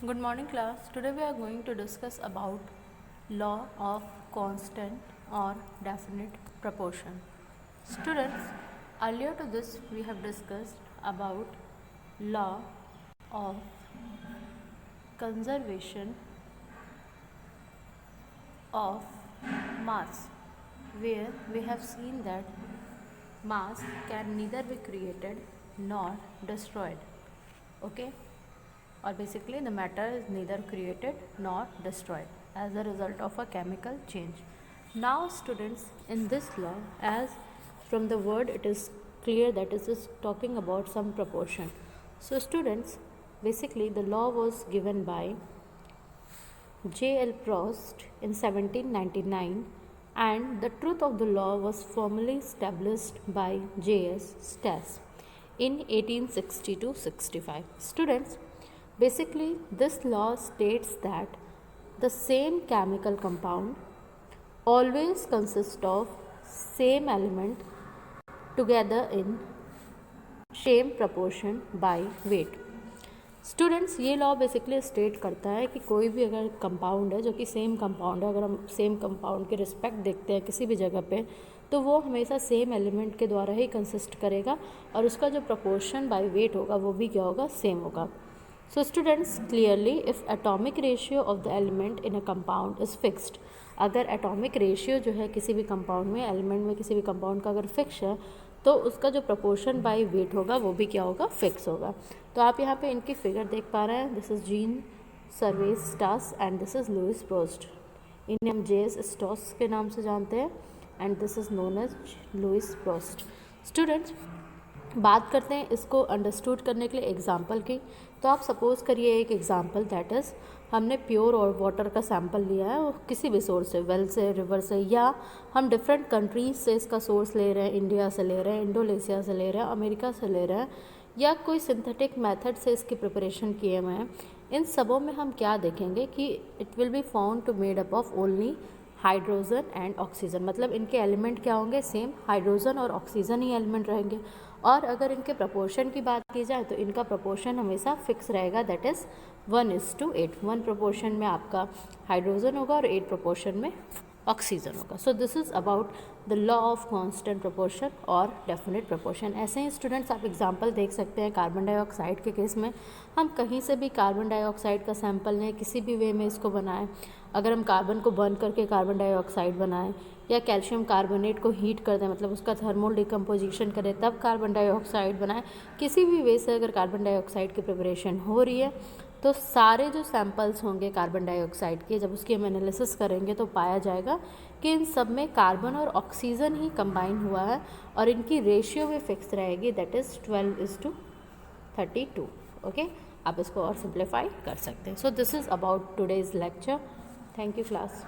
Good morning class. Today we are going to discuss about law of constant or definite proportion. Students, earlier to this we have discussed about law of conservation of mass, where we have seen that mass can neither be created nor destroyed. Okay, or basically the matter is neither created nor destroyed as a result of a chemical change. Now students, in this law, as from the word it is clear that it is talking about some proportion. So students, basically the law was given by J.L. Proust in 1799, and the truth of the law was formally established by J.S. Stas in 1860-65. Students, basically this law states that the same chemical compound always consists of same element together in same proportion by weight. Students, ये law basically state करता है कि कोई भी अगर compound है जो कि सेम कंपाउंड है, अगर हम सेम कंपाउंड के रिस्पेक्ट देखते हैं किसी भी जगह पे, तो वो हमेशा सेम एलिमेंट के द्वारा ही कंसिस्ट करेगा और उसका जो प्रोपोर्शन बाय वेट होगा वो भी क्या होगा, सेम होगा. So students, clearly if atomic ratio of the element in a compound is fixed, अगर एटॉमिक रेशियो जो है किसी भी कंपाउंड में, एलिमेंट में किसी भी कंपाउंड का अगर फिक्स है, तो उसका जो प्रोपोर्शन बाय वेट होगा वो भी क्या होगा, फिक्स होगा. तो आप यहाँ पे इनकी फिगर देख पा रहे हैं. This is Jean Servais Stas and this is Louis Proust. इन्हें हम जेएस स्टॉस के नाम से जानते हैं and this is known as Louis Proust. Students, बात करते हैं इसको अंडरस्टूड करने के लिए एग्जाम्पल की. तो आप सपोज़ करिए एक एग्जाम्पल, दैट इज़ हमने प्योर और वाटर का सैम्पल लिया है और किसी भी सोर्स से, वेल से, रिवर से, या हम डिफरेंट कंट्रीज से इसका सोर्स ले रहे हैं, इंडिया से ले रहे हैं, इंडोनेशिया से ले रहे हैं, अमेरिका से ले रहे हैं, या कोई सिंथेटिक मेथड से इसकी प्रिपरेशन किए हुए हैं. इन सबों में हम क्या देखेंगे कि it will be found to made up of only hydrogen and oxygen. मतलब इनके एलिमेंट क्या होंगे, सेम हाइड्रोजन और ऑक्सीजन ही एलिमेंट रहेंगे. और अगर इनके प्रपोर्शन की बात की जाए तो इनका प्रपोर्शन हमेशा फिक्स रहेगा, दैट इज़ 1:8. 1 प्रपोर्शन में आपका हाइड्रोजन होगा और 8 प्रपोर्शन में ऑक्सीजन होगा. So this is about the law of constant proportion और डेफिनेट प्रपोर्शन. ऐसे ही स्टूडेंट्स आप एग्जांपल देख सकते हैं कार्बन डाइऑक्साइड के केस में. हम कहीं से भी कार्बन डाइऑक्साइड का सैंपल लें, किसी भी वे में इसको बनाएं, अगर हम कार्बन को बर्न करके कार्बन डाइऑक्साइड बनाएं या कैल्शियम कार्बोनेट को हीट कर दें, मतलब उसका थर्मल डिकम्पोजिशन करें तब कार्बन डाइऑक्साइड बनाएं, किसी भी वे से अगर कार्बन डाइऑक्साइड की प्रिपरेशन हो रही है, तो सारे जो सैंपल्स होंगे कार्बन डाइऑक्साइड के, जब उसकी हम एनालिसिस करेंगे तो पाया जाएगा कि इन सब में कार्बन और ऑक्सीजन ही कंबाइन हुआ है और इनकी रेशियो भी फिक्स रहेगी, दैट इज़ 12:32. ओके, आप इसको और सिंप्लीफाई कर सकते हैं. So this is about today's lecture. Thank you class.